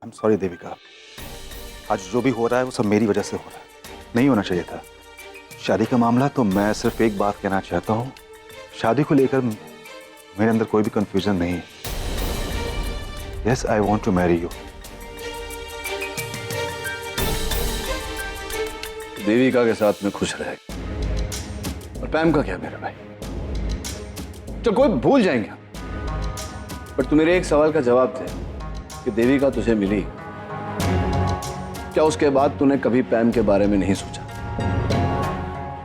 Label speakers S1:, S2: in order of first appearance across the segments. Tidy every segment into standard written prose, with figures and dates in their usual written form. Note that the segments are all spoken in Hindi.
S1: आई एम सॉरी देविका, आज जो भी हो रहा है वो सब मेरी वजह से हो रहा है, नहीं होना चाहिए था। शादी का मामला तो मैं सिर्फ एक बात कहना चाहता हूँ, शादी को लेकर मेरे अंदर कोई भी कंफ्यूजन नहीं है। Yes, I want to marry you.
S2: Devika के साथ में खुश रहे, और पैम का क्या मेरा भाई? चल कोई भूल जाएंगे, पर तू मेरे एक सवाल का जवाब दे कि देविका तुझे मिली, क्या उसके बाद तूने कभी पैम के बारे में नहीं सोचा?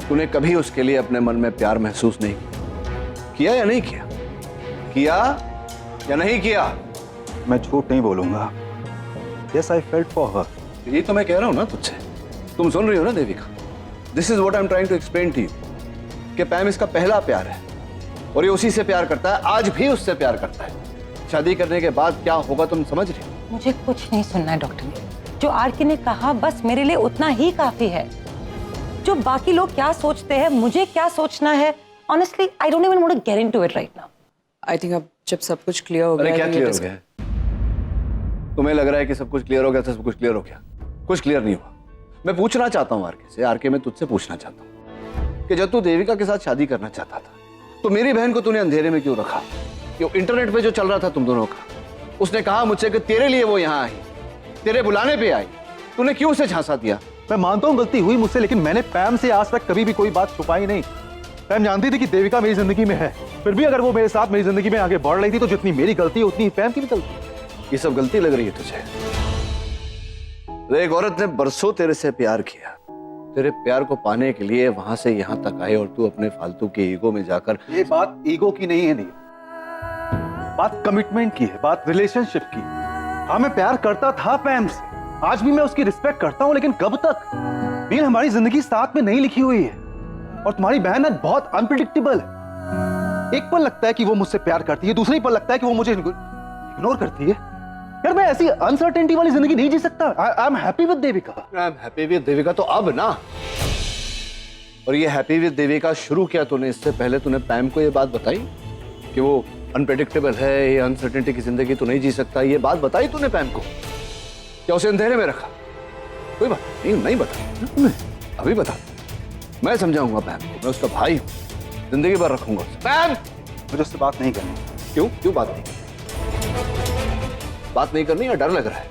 S2: तूने कभी उसके लिए अपने मन में प्यार महसूस नहीं किया या नहीं किया? किया या नहीं किया?
S1: मैं झूठ नहीं बोलूंगा। Yes, I felt for her.
S2: ये तो मैं कह रहा हूं ना तुझसे, तुम सुन रही हो ना Devika? This is what I am trying to explain to you कि पैम इसका पहला प्यार है और ये उसी से प्यार करता है, आज भी उससे प्यार करता है। शादी करने के बाद क्या होगा तुम समझ रही हो?
S3: मुझे कुछ नहीं सुनना है डॉक्टर ने। जो आरके ने कहा बस मेरे लिए उतना ही काफी है। जो बाकी लोग क्या सोचते हैं, मुझे क्या सोचना है, honestly I don't even want to get into it right now.
S4: I think अब जब सब कुछ क्लियर हो गया।
S2: अरे क्या क्लियर हो गया? तुम्हें लग रहा है कि सब कुछ क्लियर हो गया, सब कुछ क्लियर हो गया? कुछ क्लियर नहीं हुआ। मैं पूछना चाहता हूँ आरके से, आरके मैं तुझसे पूछना चाहता हूँ कि जब तू देविका के साथ शादी करना चाहता था तो मेरी बहन को तूने अंधेरे में क्यों रखा? क्यों इंटरनेट पे जो चल रहा था तुम दोनों का, उसने कहा मुझसे कि तेरे लिए वो यहाँ आई, तेरे बुलाने पे आई, तूने क्यों उसे झांसा दिया?
S1: मैं मानता हूँ गलती हुई मुझसे, लेकिन मैंने पैम से आज तक कभी भी कोई बात छुपाई नहीं। पैम जानती थी कि देविका मेरी जिंदगी में है, फिर भी अगर वो मेरे साथ मेरी जिंदगी में आगे बढ़ रही थी तो जितनी मेरी गलती है उतनी पैम की भी गलती।
S2: ये सब गलती लग रही है तुझे? एक औरत ने बरसों तेरे से प्यार किया, तेरे प्यार को पाने के लिए वहां से यहाँ तक आए और तू अपने फालतू के ईगो में जाकर।
S1: ये बात ईगो की नहीं है, नहीं, बात कमिटमेंट की है, बात रिलेशनशिप की। हाँ, मैं प्यार करता था पैम से, आज भी मैं उसकी रिस्पेक्ट करता हूं, लेकिन कब तक? नील, हमारी जिंदगी साथ में नहीं लिखी हुई है और तुम्हारी बहन है बहुत अनप्रिडिक्टेबल है। एक पल लगता है कि वो मुझसे प्यार करती है, दूसरी पल लगता है कि वो मुझे इग्नोर करती है। यार, मैं ऐसी अनसर्टेनिटी वाली जिंदगी नहीं जी सकता। I am happy with Devika.
S2: I am happy with Devika तो अब ना, और ये हैप्पी विद देविका शुरू किया तूने, इससे पहले तूने पैम को ये बात बताई कि वो अनप्रेडिक्टेबल है, ये अनसर्टेनिटी की जिंदगी तो नहीं जी सकता? ये बात बताई तूने पैम को? क्या उसे अंधेरे में रखा? कोई बात नहीं बता, अभी बता, मैं समझाऊंगा पैम को, मैं उसका भाई हूं, जिंदगी भर रखूंगा उसे। पैम,
S1: मुझे उससे बात नहीं करनी।
S2: क्यों क्यों बात नहीं करनी या डर लग रहा है?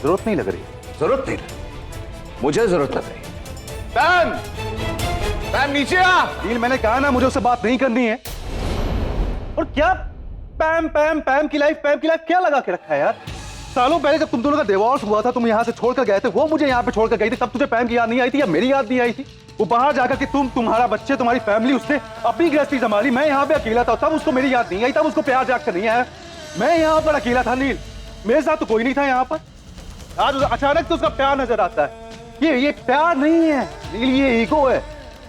S1: जरूरत नहीं लग रही।
S2: जरूरत नहीं लगी, मुझे जरूरत लग रही है। पैम, पैम नीचे आ।
S1: नील, मैंने कहा ना मुझे उससे बात नहीं करनी है। और क्या पैम पैम पैम की लाइफ क्या लगा के रखा है यार? सालों पहले जब तुम दोनों का डिवोर्स हुआ था, तुम यहाँ से छोड़कर गए थे, वो मुझे यहाँ पे छोड़कर गई थी, तब तुझे पैम की याद नहीं आई थी या मेरी याद नहीं आई थी? वो बाहर जाकर के तुम्हारा बच्चे, तुम्हारी फैमिली, उसने अपनी गृहस्थी संभाली, मैं यहाँ पे अकेला था, तब उसको मेरी याद नहीं आई, तब उसको प्यार जाग कर नहीं आया। मैं यहाँ पर अकेला था नील, मेरे साथ तो कोई नहीं था यहाँ पर। आज अचानक तो उसका प्यार नजर आता है। ये प्यार नहीं है नील, ये ईगो है।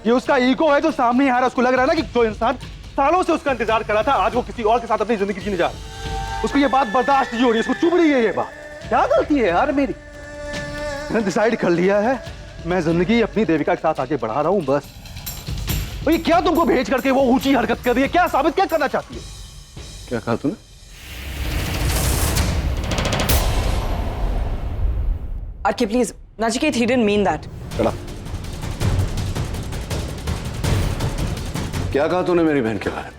S1: ये उसका ईगो है जो सामने आ रहा है। उसको लग रहा है ना कि जो इंसान सालों से उसका इंतजार कर रहा था, आज वो किसी और के साथ अपनी जिंदगी जीने जा रहा है। उसको ये बात बर्दाश्त नहीं हो रही, उसको चुभ रही है ये बात। क्या गलती है यार मेरी? मैंने डिसाइड कर लिया है, मैं जिंदगी अपनी देविका के साथ आगे बढ़ा रहा हूं बस। और ये क्या तुमको भेज करके वो ऊंची हरकत कर रही है? क्या साबित क्या करना चाहती है?
S2: क्या कहा तूने?
S4: RK please, Nachiket, he didn't mean that.
S2: चला। क्या कहा तूने मेरी बहन के बारे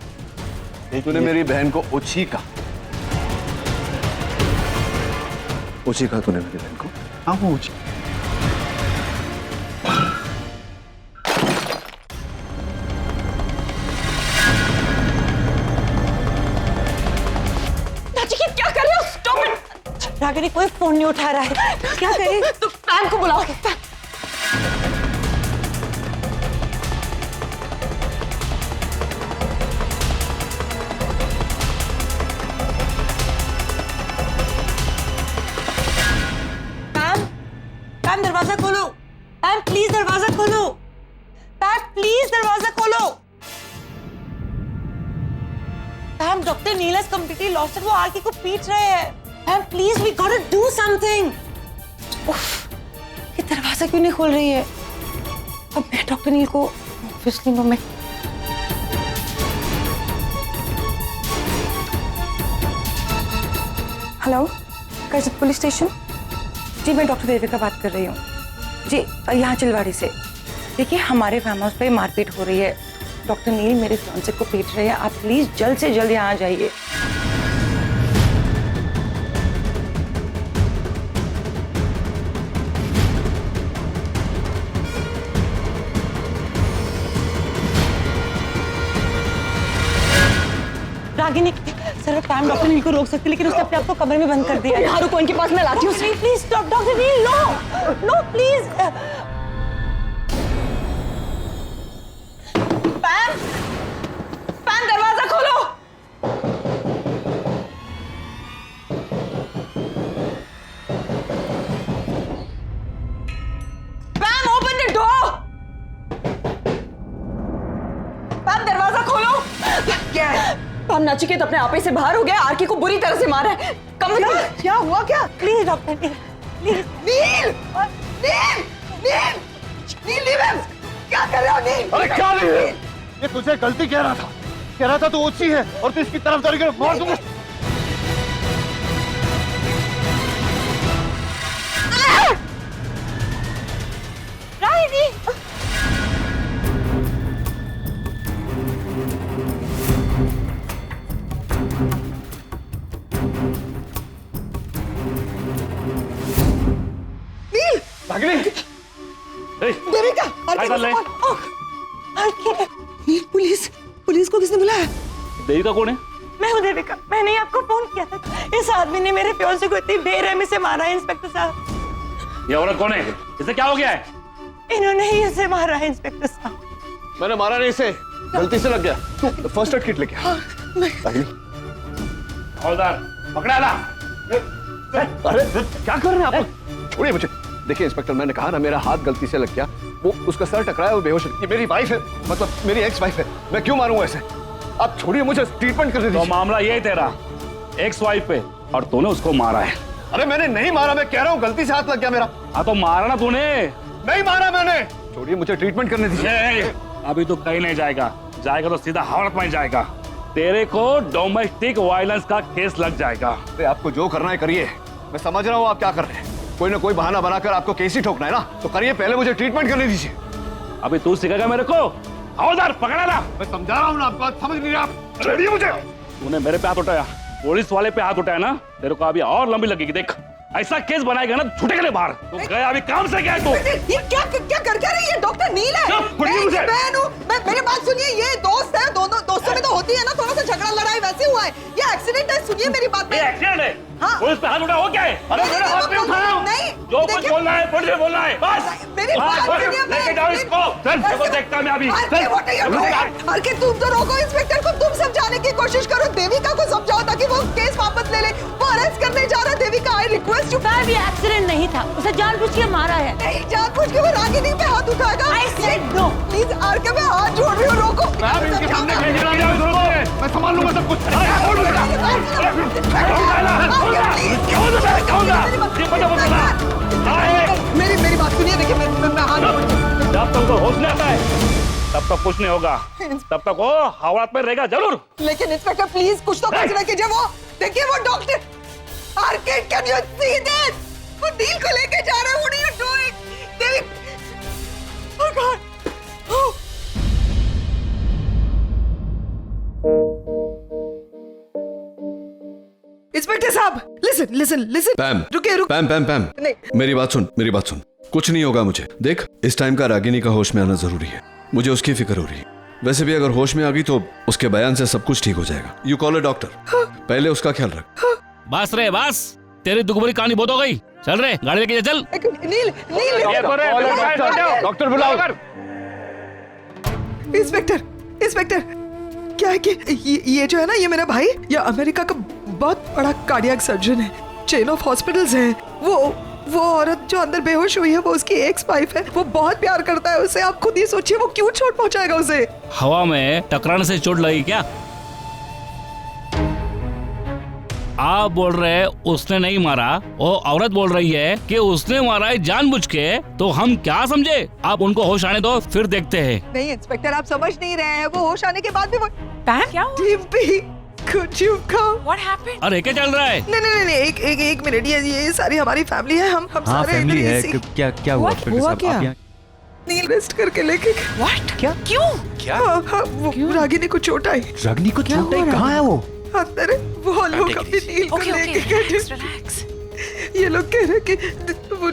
S2: में? तूने मेरी बहन को ओछी कहा तूने मेरी बहन को?
S1: हाँ, वो ऊंची।
S3: नाचिकेत क्या कर रहे हो? Stop it. रागिनी कोई फोन नहीं उठा रहा है, क्या करें? तो पैम को बुलाओ। पैम, दरवाजा खोलो। पैम प्लीज दरवाजा खोलो। पैम प्लीज दरवाजा खोलो। Pam, doctor Neil has completely lost it, वो आरके को पीट रहे हैं। Pam please, we got to do something. ये दरवाजा क्यों नहीं खोल रही है? अब मैं डॉक्टर नील को ऑब्वियसली नो, मैं हेलो, पुलिस स्टेशन। जी मैं डॉक्टर देविका बात कर रही हूँ जी, यहाँ चिलवाड़ी से। देखिए हमारे फार्म हाउस पे मारपीट हो रही है, डॉक्टर नील मेरे फियांसे को पीट रहे हैं, आप प्लीज जल्द से जल्द यहाँ आ जाइए। रागिनी सर पैम डॉक्टर नील को रोक सकती, लेकिन उसने अपने आप को कमरे में बंद कर दिया।
S4: यहाँ रुको, इनके पास मैं लाती हूँ।
S3: Please stop doctor Neil, no no please.
S4: Pam, Pam दरवाजा खोलो। Pam open the door. Pam दरवाजा खोलो। क्या है? पैम नचिकेत अपने आपे से बाहर हो गया, आरके को बुरी तरह से मारा है। क्या हुआ क्या?
S3: Please doctor Neil please.
S4: Neil, Neil, Neil, Neil, Neil, क्या कर रहे हो नील?
S1: अरे क्या नहीं है? ये तुझे गलती कह रहा था तू ओछी है और तू इसकी तरफदारी कर, मार दूंगा।
S3: रागिनी
S1: रागिनी,
S4: देविका, आरके को फोन।
S3: आरके
S4: नील, पुलिस को किसने बुलाया?
S5: देविका कौन है?
S3: मैं हूँ देविका, मैंने ही आपको फोन किया था। इस आदमी ने मेरे फियांसे को इतनी बेरहमी से मारा है इंस्पेक्टर साहब।
S5: ये औरत कौन है? इसे क्या हो गया है?
S3: इन्होंने ही उसे मारा है इंस्पेक्टर साहब।
S2: मैंने मारा नहीं इसे, गलती से लग गया। तू फर्स्ट एड किट लेके आ।
S5: हवलदार पकड़ा ला।
S2: अरे क्या कर रहे हैं आप? छोड़िए मुझे। देखिए इंस्पेक्टर, मैंने कहा ना मेरा हाथ गलती से लग गया, वो उसका सर टकराया, वो बेहोश है। ये मेरी वाइफ है, मतलब मेरी एक्स वाइफ है, मैं क्यों मारूंगा ऐसे? आप छोड़िए मुझे, ट्रीटमेंट कर
S5: तो
S2: दीजिए।
S5: मामला ये तेरा एक्स वाइफ पे और तूने उसको मारा है।
S2: अरे मैंने नहीं मारा, मैं कह रहा हूँ गलती से हाथ लग गया मेरा।
S5: हाँ तो मारा ना तूने।
S2: नहीं मारा मैंने। छोड़िए मुझे, ट्रीटमेंट करने दीजिए।
S5: ए, अभी तो कहीं नहीं जाएगा, जाएगा तो सीधा हावड़त में जाएगा। तेरे को डोमेस्टिक वायलेंस का केस लग जाएगा।
S2: अरे आपको जो करना है करिए, मैं समझ रहा हूँ आप क्या कर रहे हैं। कोई ना कोई बहाना बनाकर आपको केस ही ठोकना है ना, तो करिए, पहले मुझे ट्रीटमेंट करने दीजिए।
S5: अभी तू सिखाएगा मेरे को? हवलदार पकड़ा ला।
S2: मैं समझा रहा हूँ ना आपको, आप समझ नहीं रहे। आप छोड़िए मुझे।
S5: तूने मेरे पे हाथ उठाया, पुलिस वाले पे हाथ उठाया ना, तेरे को अभी और लंबी लगेगी। देख ऐसा केस बनाएगा ना, छूटेगा नहीं बाहर। तू गया अभी काम से गया तू।
S4: ये क्या कर रही है? डॉक्टर नील है।
S5: छोड़िए
S4: मैं
S5: मुझे।
S4: इनकी बहन हूँ। मेरी बात सुनिए, ये दोस्त है, दोनों दोस्तों में तो होती है ना थोड़ा सा झगड़ा लड़ाई, वैसे हुआ है। ये एक्सीडेंट है, सुनिए मेरी बात।
S5: ये एक्सीडेंट है?
S4: हाँ।
S5: पुलिस पे हाथ उठा हो क्या है? अरे
S4: नहीं,
S5: मेरे
S4: नहीं,
S5: हाथ पे उठाया हूं।
S4: नहीं,
S5: जो कुछ
S4: देखिए-
S5: बोलना है पुलिस से बोलना है बस।
S4: मेरी
S5: हाँ,
S4: बात
S5: बस,
S4: सुनिए,
S5: लेके जाओ इसको। चल देखो, देखता मैं अभी। चल
S4: आरके तुम तो रोको इंस्पेक्टर को, तुम समझाने की कोशिश करो, देविका को समझाओ ताकि वो केस वापस ले ले। वो अरेस्ट करने जा रहा है। Devika, I request you.
S3: साहब ये एक्सीडेंट नहीं था, उसे जानबूझ के मारा है।
S4: नहीं, जानबूझ के वो रागिनी पे हाथ उठाएगा।
S3: I said no.
S4: Please RK, मैं हाथ जोड़ रही हूँ, रोको।
S5: मैं इनके सामने कहीं जाने की जरूरत नहीं है। मैं संभाल लूंगा सब कुछ। अरे छोड़ मुझे।
S4: मेरी बात सुनिए, देखिए मैं हाथ जोड़।
S5: जब तक तो होश नहीं आता है तब तक कुछ नहीं होगा, तब तक वो हवा में रहेगा जरूर।
S4: लेकिन इंस्पेक्टर प्लीज कुछ तो कुछ कीजिए। वो देखिए, वो doctor RK, can you see this? वो नील को लेके जा रहे हैं। What are you doing? Devi, oh god. Inspector साहब, लिसन लिसन लिसन।
S2: पैम,
S4: रुकिए।
S2: पैम पैम पैम,
S4: नहीं।
S2: मेरी बात सुन। कुछ नहीं होगा मुझे। देख इस टाइम का रागिनी का होश में आना जरूरी है, मुझे उसकी फिक्र हो रही है। वैसे भी अगर होश में आ गई तो उसके बयान से सब कुछ ठीक हो जाएगा। यू कॉल अ डॉक्टर, पहले उसका ख्याल रख।
S6: बस रे बस, तेरी दुखभरी कहानी बहुत हो गई। चल रे, गाड़ी लेके जा, चल।
S4: नील नील
S2: डॉक्टर बुलाओ।
S4: इंस्पेक्टर क्या है कि ये जो है ना, ये मेरा भाई, ये अमेरिका का बहुत बड़ा कार्डियक सर्जन है। चेन ऑफ हॉस्पिटल्स है। वो औरत जो अंदर बेहोश हुई है, वो उसकी एक्स वाइफ है। वो बहुत प्यार करता है उसे। आप खुद ही सोचिए वो क्यों चोट पहुंचाएगा उसे।
S6: हवा में टकराने से चोट लगी क्या? आप बोल रहे हैं उसने नहीं मारा, वो औरत बोल रही है कि उसने मारा है जानबूझ के, तो हम क्या समझे? आप उनको होश आने दो, फिर देखते हैं।
S4: नहीं इंस्पेक्टर, आप समझ नहीं रहे हैं। वो होश आने के बाद भी वो
S3: पैम क्या हुआ?
S4: Dimpy Could you come?
S7: What happened?
S6: अरे क्या चल रहा है?
S4: नहीं, एक मिनट, ये सारी हमारी फैमिली है, हम
S8: हाँ
S4: सारे
S8: फैमिली
S4: इधर
S8: है
S4: इसी-
S8: क्या हुआ
S7: What?
S8: फिर
S7: हुआ
S8: साहब?
S7: क्या?
S8: आप यहाँ-
S4: नील रेस्ट करके लेके गए।
S7: What?
S8: क्या?
S7: क्यों?
S4: हाँ, वो रागिनी को चोट आई
S8: रागिनी को
S7: क्या
S8: चोट आई,
S7: हुआ
S8: कहाँ है वो?
S4: अंदर है। वो लोग अपनी नील को
S7: Okay,
S4: लेके
S7: okay.
S4: गए।
S7: Relax, relax.
S4: ये लोग कह रहे कि वो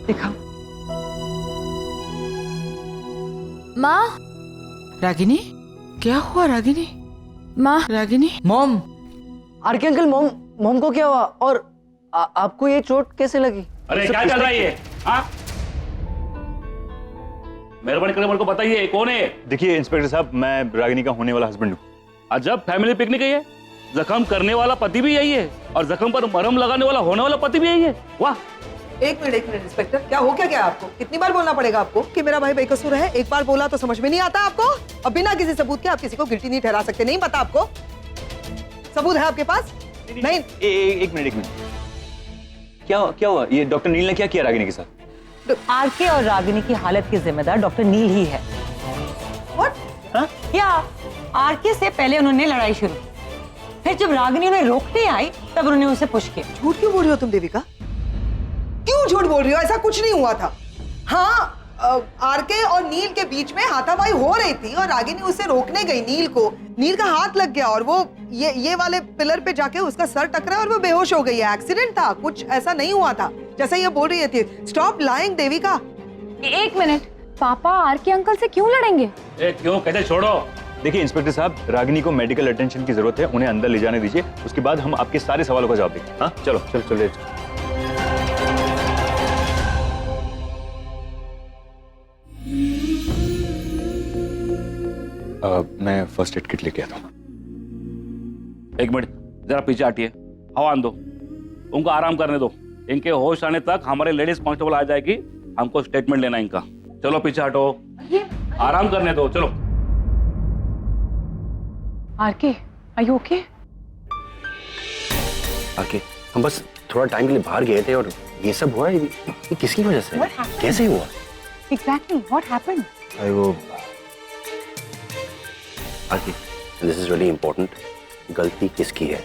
S3: दिखाओ।
S7: माँ, रागिनी, क्या हुआ रागिनी? माँ, Ragini,
S9: mom, RK uncle, mom को क्या हुआ और आपको ये चोट कैसे लगी?
S5: अरे क्या चल रहा है ये? हाँ? मेहरबानी करके मेरे को बताइए कौन है?
S1: देखिए इंस्पेक्टर साहब, मैं रागिनी का होने वाला हस्बैंड हूँ।
S5: अजब फैमिली पिकनिक है ये। जख्म करने वाला पति भी यही है और जख्म पर मरहम लगाने वाला होने वाला पति भी यही है। वाह।
S4: एक मिनट इंस्पेक्टर, क्या हो क्या आपको? कितनी बार बोलना पड़ेगा आपको कि मेरा भाई बेकसूर है? एक बार बोला तो समझ में नहीं आता आपको? अब बिना किसी सबूत के आप किसी को गिल्टी नहीं ठहरा सकते। नहीं पता आपको? सबूत है आपके पास? नहीं।
S1: एक मिनट, क्या हुआ? ये डॉक्टर नील ने क्या किया रागिनी के साथ?
S3: आरके और रागिनी की हालत की जिम्मेदार डॉक्टर नील ही है।
S4: What?
S3: या आरके से पहले उन्होंने लड़ाई शुरू, फिर जब रागिनी उन्हें रोकने आई तब उन्होंने उसे पुश किया।
S4: झूठ क्यों बोल रही हो तुम देविका? क्यों झूठ बोल रही हो? ऐसा कुछ नहीं हुआ था। हाँ, आरके और नील के बीच में हाथापाई हो रही थी और रागिनी उसे रोकने गई नील को। नील का हाथ लग गया और वो ये वाले पिलर पे जाके उसका सर टकरा और वो बेहोश हो गई है। एक्सीडेंट था, कुछ ऐसा नहीं हुआ था जैसा ये बोल रही थी। Stop lying Devika.
S7: एक मिनट, पापा आरके अंकल से क्यों लड़ेंगे?
S5: क्यों? कैसे छोड़ो?
S1: देखिए इंस्पेक्टर साहब, रागिनी को मेडिकल अटेंशन की जरूरत है, उन्हें अंदर ले जाने दीजिए, उसके बाद हम आपके सारे सवालों का जवाब देंगे। हाँ चलो। मैं फर्स्ट एड किट लेके आता हूँ।
S5: एक मिनट, जरा पीछे हटिए, हवा आन दो, उनको आराम करने दो। इनके होश आने तक हमारे लेडीज कांस्टेबल आ जाएगी, हमको स्टेटमेंट लेना इनका। चलो पीछे हटो, आराम करने दो, चलो।
S7: RK, are you okay?
S10: आके हम बस थोड़ा टाइम के लिए बाहर गए थे और ये सब हुआ। ये किसकी वजह से? कैसे हुआ?
S7: Exactly, what happened?
S10: वो आके, दिस इज रियली इम्पोर्टेंट। गलती किसकी है?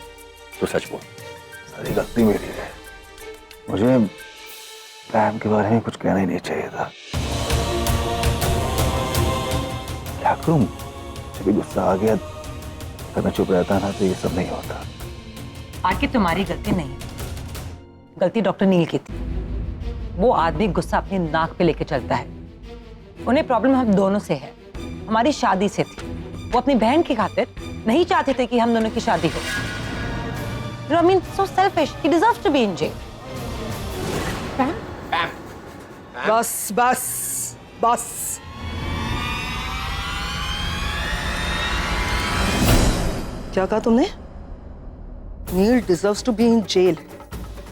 S10: तो सच बोल।
S1: सारी गलती मेरी है, मुझे पैम के बारे में कुछ कहना ही नहीं चाहिए था। क्या करूं, जब गुस्सा आ गया, अगर मैं चुप रहता ना तो ये सब नहीं होता।
S3: आरके तुम्हारी गलती नहीं है, गलती डॉक्टर नील की थी। वो आदमी गुस्सा अपनी नाक पे लेके चलता है। उन्हें प्रॉब्लम हम दोनों से है, हमारी शादी से थी। वो अपनी बहन की खातिर नहीं चाहते थे कि हम दोनों की शादी हो। I mean, so selfish. He deserves to be in jail.
S4: बस। क्या कहा तुमने? Neil deserves to be in jail.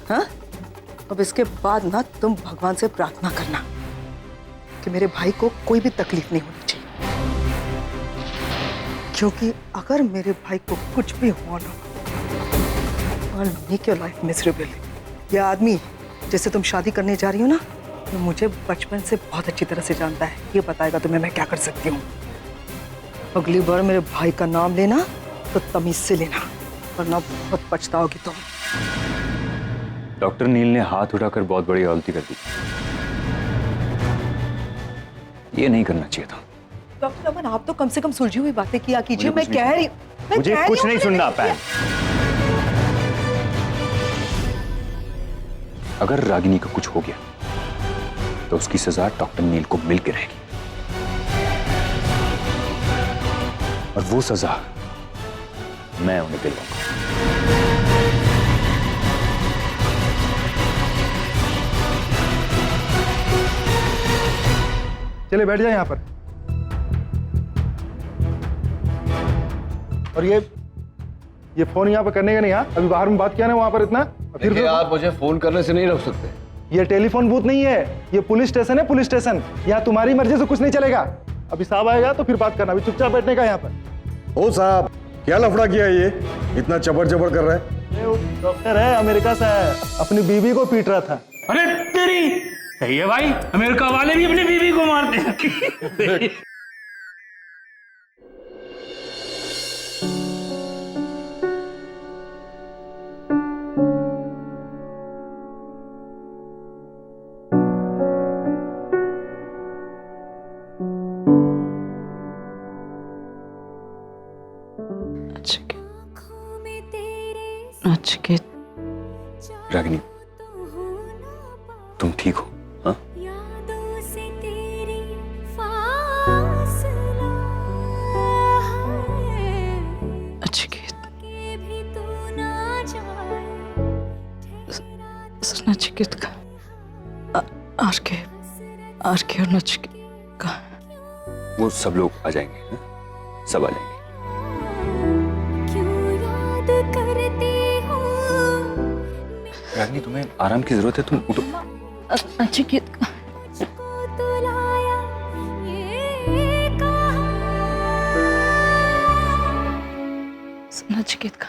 S4: हाँ? अब इसके बाद ना तुम भगवान से प्रार्थना करना कि मेरे भाई को कोई भी तकलीफ नहीं होनी चाहिए, क्योंकि अगर मेरे भाई को कुछ भी हुआ ना, I'll make your life miserable. ये आदमी जैसे तुम शादी करने जा रही हो ना, तो मुझे बचपन से बहुत अच्छी तरह से जानता है। ये बताएगा तुम्हें मैं क्या कर सकती हूँ। अगली बार मेरे भाई का नाम लेना तो तमीज से लेना, वरना बहुत पछताओगी तुम।
S1: डॉक्टर नील ने हाथ उठाकर बहुत बड़ी गलती कर दी, ये नहीं करना चाहिए था।
S4: डॉक्टर अमन, आप तो कम से कम सुलझी हुई बातें किया कीजिए।
S1: मुझे
S4: मैं कह रही
S1: मुझे कुछ नहीं सुनना
S4: पैम।
S1: अगर रागिनी को कुछ हो गया तो उसकी सजा डॉक्टर नील को मिल के रहेगी, और वो सजा मैं उन्हें दिलवाऊंगा।
S11: चलिए बैठ जाए यहाँ पर। और ये फोन यहाँ पर करने का नहीं। हाँ, अभी बाहर में बात किया ना वहाँ पर इतना,
S2: फिर आप मुझे फोन करने से नहीं रोक सकते।
S11: ये टेलीफोन बूथ नहीं है, ये पुलिस स्टेशन है। पुलिस स्टेशन यहाँ तुम्हारी मर्जी से कुछ नहीं चलेगा। अभी साहब आएगा तो फिर बात करना, अभी चुपचाप बैठने का यहाँ पर।
S12: ओ साहब, क्या लफड़ा किया ये? इतना चबर चबर कर रहा है।
S11: डॉक्टर है, अमेरिका से है, अपनी बीवी को पीट रहा था।
S6: अरे तेरी सही है भाई, अमेरिका वाले भी अपनी बीवी को मारते हैं।
S4: नचिकेत,
S2: रागिनी, तुम ठीक हो? हाँ?
S4: नचिकेत, नचिकेत का आरके और नचिकेत का
S2: वो सब लोग आ जाएंगे, हाँ? सब आ जाएंगे। रागिनी, तुम्हें आराम की जरूरत है, तुम उठो।
S4: नचिकेत का नचिकेत का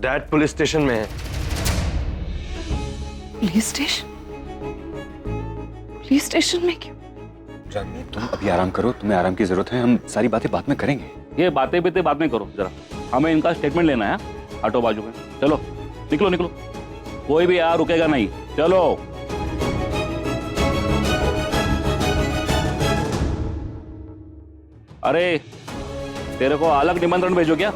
S10: डैड पुलिस स्टेशन में है।
S4: पुलिस स्टेशन में क्यों?
S2: रागिनी, तुम अभी आराम करो, तुम्हें आराम की जरूरत है, हम सारी बातें बाद में करेंगे।
S5: ये बातें बीते बाद में करो जरा, हमें इनका स्टेटमेंट लेना है। ऑटो बाजू में, चलो निकलो निकलो, कोई भी यहाँ रुकेगा नहीं, चलो। अरे तेरे को अलग निमंत्रण भेजो क्या?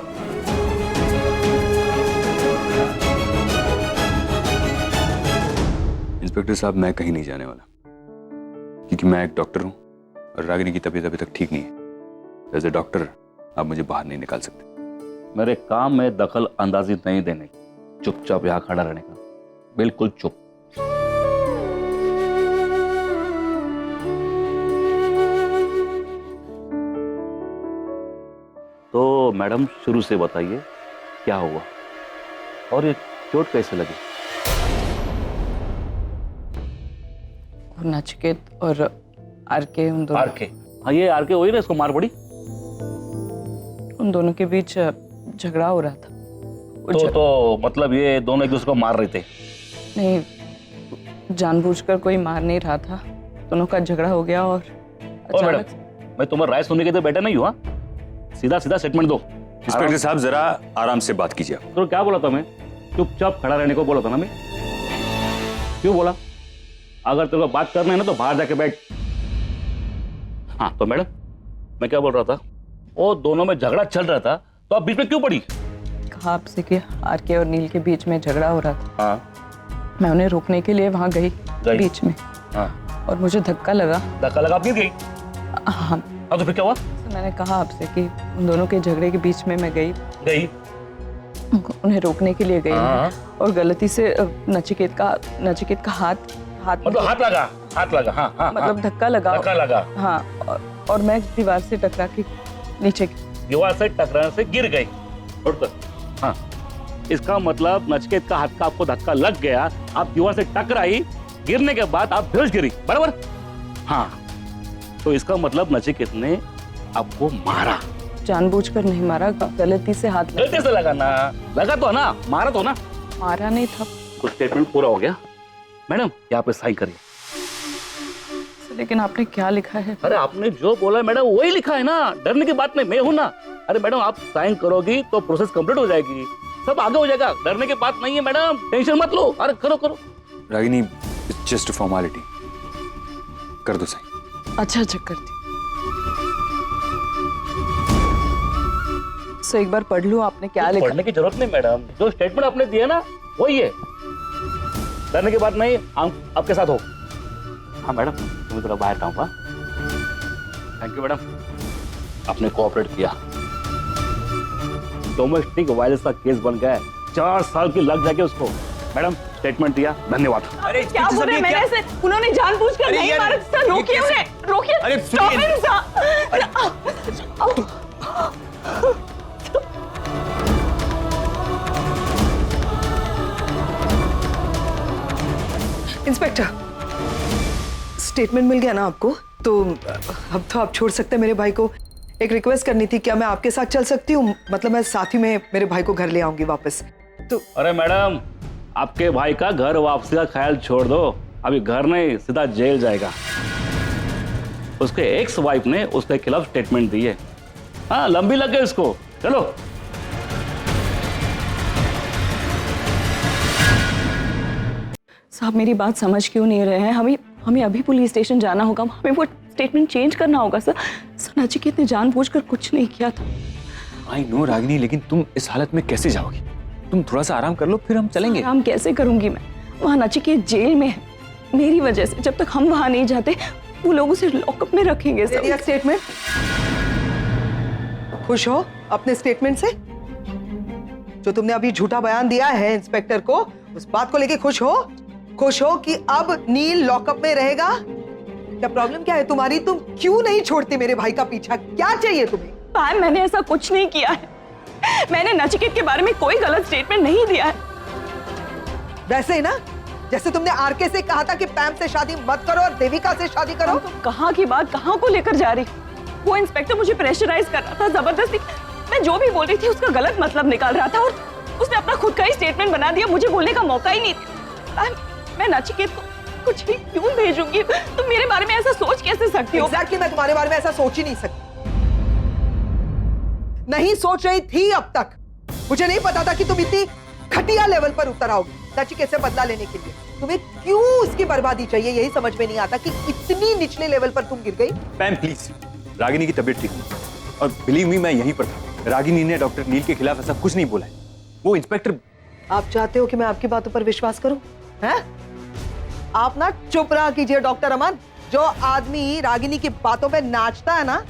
S2: इंस्पेक्टर साहब, मैं कहीं नहीं जाने वाला, क्योंकि मैं एक डॉक्टर हूं और रागिनी की तबीयत अभी तक ठीक नहीं है। एज ए डॉक्टर आप मुझे बाहर नहीं निकाल सकते।
S5: मेरे काम में दखल अंदाजी नहीं देने की, चुपचाप यहाँ खड़ा रहने का, बिल्कुल चुप। तो मैडम शुरू से बताइए क्या हुआ और ये चोट कैसे लगी?
S4: नचिकेत और आरके, उन दोनों
S5: आरके, हाँ ये आरके वही ना, इसको मार पड़ी।
S4: उन दोनों के बीच झगड़ा हो रहा था।
S5: तो मतलब ये दोनों एक दूसरे को मार रहे थे?
S4: नहीं, जानबूझकर कोई मार नहीं रहा था, दोनों का झगड़ा हो गया और
S5: मैडम, मैं तुम्हें राय सुनने के लिए बैठा नहीं हुआ, सीधा सीधा स्टेटमेंट दो।
S2: इंस्पेक्टर साहब, जरा आराम से बात कीजिए।
S5: तो क्या बोला था मैं? चुपचाप खड़ा रहने को बोला था ना मैं? क्यों बोला? अगर तेरे को बात करना है ना तो बाहर जाके बैठ। हाँ तो मैडम, मैं क्या बोल रहा था, वो दोनों में झगड़ा चल रहा था तो आप बीच में क्यों पड़ी?
S4: कहा आपसे कि आरके और नील के बीच में झगड़ा हो रहा था।
S5: हाँ,
S4: मैं उन्हें रोकने के लिए वहां गई बीच में।
S5: हाँ,
S4: और मुझे धक्का लगा।
S5: आप गिर गई?
S4: हाँ।
S5: तो फिर क्या हुआ?
S4: तो मैंने कहा आपसे कि उन दोनों के झगड़े के बीच में मैं गई, उन्हें रोकने के लिए गई। और गलती से नचिकेत का हाथ
S5: मतलब हाथ लगा। हाँ,
S4: मतलब धक्का लगा। हाँ, और मैं दीवार से टकरा के नीचे,
S5: दीवार से टकराने से गिर गई। हाँ, इसका मतलब नचिकेत का हाथ का आपको धक्का लग गया, आप दीवार से टकराई, गिरने के बाद आप बेहोश गिरी, बराबर? हाँ, तो इसका मतलब नचिकेत ने आपको मारा।
S4: जानबूझकर नहीं मारा, गलती से हाथ लगा।
S5: गलती से लगा ना, लगा तो ना, मारा तो ना?
S4: मारा नहीं था।
S5: कुछ स्टेटमेंट पूरा हो गया मैडम, यहाँ पे साइन करिए।
S4: लेकिन आपने क्या लिखा है?
S5: अरे आपने जो बोला है मैडम वही लिखा है ना, डरने की बात नहीं, मैं हूं ना। अरे मैडम, आप साइन करोगी तो प्रोसेस कंप्लीट हो जाएगी, सब आगे हो जाएगा, डरने की बात नहीं है मैडम, टेंशन मत लो। अरे करो।
S2: Ragini, it's just a formality, कर दो साइन।
S4: अच्छा करती। सो एक बार पढ़ लो आपने क्या लिखा।
S5: पढ़ने की जरूरत नहीं मैडम, जो स्टेटमेंट आपने दिया ना वही है, डरने की बात नहीं, हम आपके साथ हो। हाँ मैडम, तुम्हें थोड़ा बाहर जाऊंगा। थैंक यू मैडम, आपने कोऑपरेट किया। डोमेस्टिक वायलेंस का केस बन गया है, 4 साल की लग जाएगी उसको। मैडम स्टेटमेंट दिया, धन्यवाद।
S4: अरे क्या बोल रहे हैं? मैंने ऐसे, उन्होंने जानबूझकर नहीं मारा सर, रोकिए उन्हें, रोकिए।
S10: अरे
S4: इंस्पेक्टर, स्टेटमेंट मिल गया ना आपको? तो अब तो आप छोड़ सकते हैं मेरे भाई को। एक रिक्वेस्ट करनी थी, क्या मैं आपके साथ चल सकती हूँ? मतलब मैं साथ ही में मेरे भाई को घर ले आऊंगी वापस,
S5: अरे मैडम, आपके भाई का घर वापसी का ख्याल छोड़ दो, अभी घर नहीं सीधा जेल जाएगा। उसके एक्स वाइफ ने उसके खिलाफ स्टेटमेंट दी है। हाँ, लंबी लग गई उसको। चलो।
S8: साहब मेरी बात समझ क्यों नहीं रहे हैं? हमें अभी पुलिस स्टेशन जाना होगा, हमें वो स्टेटमेंट चेंज करना होगा सर। नचिकेत ने जानबूझकर कुछ नहीं किया था।
S10: आई नो रागिनी, लेकिन तुम इस हालत में कैसे जाओगी? तुम थोड़ा सा आराम कर लो, फिर हम चलेंगे।
S8: आराम कैसे करूंगी मैं? वहाँ नचिकेत जेल में है मेरी वजह से। जब तक हम वहाँ नहीं जाते वो लोग उसे लॉकअप में रखेंगे सर।
S4: स्टेटमेंट खुश हो अपने स्टेटमेंट से? जो तुमने अभी झूठा बयान दिया है इंस्पेक्टर को, उस बात को लेके खुश हो? खुश हो कि अब नील लॉकअप में रहेगा? क्या प्रॉब्लम क्या है तुम्हारी? तुम क्यों नहीं छोड़ती मेरे भाई का पीछा? क्या चाहिए तुम्हें?
S8: मैम मैंने ऐसा कुछ नहीं किया है। मैंने नचिकेत के बारे में कोई गलत स्टेटमेंट नहीं दिया है।
S4: वैसे ही ना, जैसे तुमने आरके से कहा था कि पैम से शादी मत करो और देविका से शादी करो।
S8: तो कहाँ की बात कहाँ को लेकर जा रही? वो इंस्पेक्टर मुझे प्रेशराइज कर रहा था जबरदस्ती। मैं जो भी बोल रही थी उसका गलत मतलब निकाल रहा था और उसने अपना खुद का ही स्टेटमेंट बना दिया। मुझे बोलने का मौका ही नहीं दिया। मैं नचिकेत को कुछ भी क्यों भेजूंगी? तुम मेरे बारे में ऐसा सोच कैसे सकती हो?
S4: Exactly, मैं तुम्हारे बारे में ऐसा सोच ही नहीं सकती। नहीं सोच रही थी अब तक। मुझे नहीं पता था कि तुम इतनी घटिया लेवल पर उतर आओगी नचिकेत से बदला लेने के लिए। तुम्हें क्यों उसकी बर्बादी चाहिए, यही समझ में नहीं आता कि इतनी निचले लेवल पर तुम गिर गई।
S10: पैम प्लीज, रागिनी की तबीयत ठीक नहीं और बिलीव मी, मैं यहीं पर था। रागिनी ने डॉक्टर नील के खिलाफ ऐसा कुछ नहीं बोला है। वो इंस्पेक्टर।
S4: आप चाहते हो कि मैं आपकी बातों पर विश्वास करूं? हैं? आप ना चुप रहा कीजिए डॉक्टर अमन। जो आदमी रागिनी की बातों पे नाचता है ना,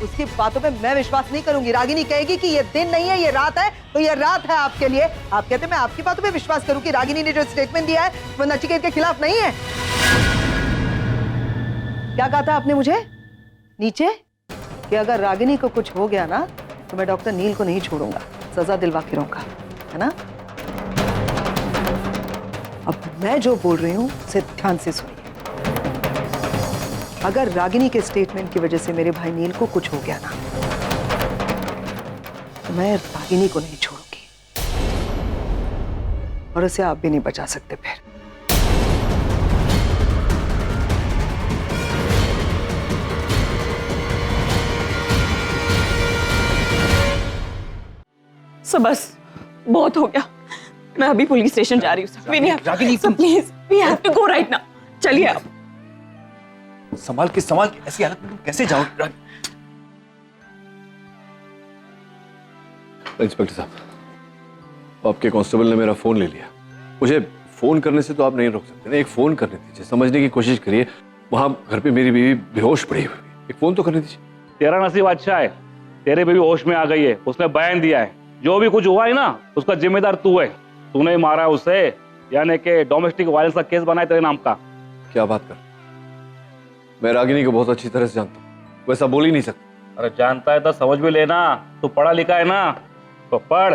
S4: उसकी बातों पे मैं विश्वास नहीं करूंगी। रागिनी कहेगी कि ये दिन नहीं है, ये रात है, तो ये रात है आपके लिए। आप कहते मैं आपकी बातों पे विश्वास करूं कि रागिनी ने जो स्टेटमेंट दिया है वो नचिकेत के खिलाफ नहीं है। क्या कहा था आपने मुझे नीचे? कि अगर रागिनी को कुछ हो गया ना तो मैं डॉक्टर नील को नहीं छोड़ूंगा, सजा दिलवा के रहूंगा, है ना? अब मैं जो बोल रही हूं उसे ध्यान से सुनिए। अगर रागिनी के स्टेटमेंट की वजह से मेरे भाई नील को कुछ हो गया ना तो मैं रागिनी को नहीं छोड़ूंगी और उसे आप भी नहीं बचा सकते। फिर
S8: बस बहुत हो गया। मैं अभी पुलिस स्टेशन जा रही हूँ। Please we have to go right now. चलिए आप।
S10: संभाल के ऐसी हालत में तुम कैसे जाओगे?
S2: इंस्पेक्टर साहब, आपके कांस्टेबल ने मेरा फोन ले लिया। मुझे फोन करने से तो आप नहीं रोक सकते ना। एक फोन करने दीजिए, समझने की कोशिश करिए। वहां घर पे मेरी बीवी बेहोश पड़ी हुई, एक फोन तो करने दीजिए।
S5: तेरा नसीब अच्छा है, तेरे बीवी होश में आ गई है। उसने बयान दिया है, जो भी कुछ हुआ है ना उसका जिम्मेदार तू है। तूने मारा उसे, यानी कि डोमेस्टिक वायलेंस का केस बना है तेरे नाम का।
S2: क्या बात कर? मैं रागिनी को बहुत अच्छी तरह से जानता हूँ, वैसा बोल ही नहीं सकता।
S5: अरे जानता है तो समझ भी लेना। तू पढ़ा लिखा है ना, तो पढ़।